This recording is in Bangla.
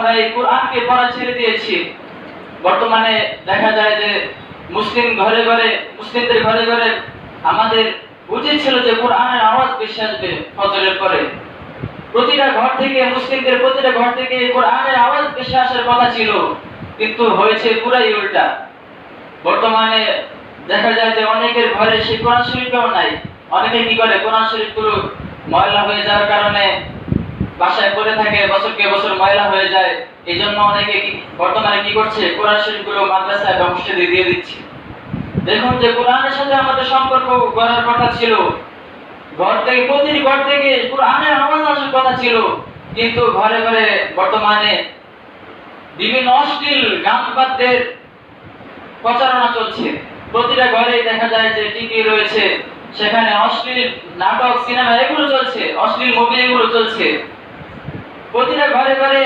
আমরা এই কোরআনকে পড়া ছেড়ে দিয়েছি। বর্তমানে দেখা যায় যে মুসলিমদের ঘরে ঘরে আমাদের উচিত ছিল যে কোরআনের আওয়াজ বেশি আসবে ফজরের পরে। মুসলিমদের প্রতিটা ঘর থেকে কোরআনের আওয়াজ বেশি আসার কথা ছিল, কিন্তু হয়েছে পুরাই উল্টা। বর্তমানে দেখা যায় যে অনেকের ঘরে সেই কোরআন শরীফও নাই। অনেকে কি করে, কোরআন শরীফগুলো ময়লা হয়ে যাওয়ার কারণে বাসায় পড়ে থাকে, বছরকে বছর ময়লা হয়ে যায়। এই জন্য অনেকে বর্তমানে কি করছে, কোরআন শরীফগুলো মাদ্রাসায় বা মসজিদে দিয়ে দিচ্ছে। দেখুন যে কোরআনের সাথে আমাদের সম্পর্ক গড়ার কথা ছিল, প্রতিটি ঘর থেকে কোরআনের আওয়াজ আসার কথা ছিল, কিন্তু ঘরে ঘরে বর্তমানে বিভিন্ন অশ্লীল গান বাদ্যের প্রচারণা চলছে। প্রতিটা ঘরে দেখা যায় যে টিভি রয়েছে, সেখানে অশ্লীল নাটক, সিনেমা এগুলো চলছে, অশ্লীল মুভি এগুলো চলছে। প্রতিটা ঘরে ঘরে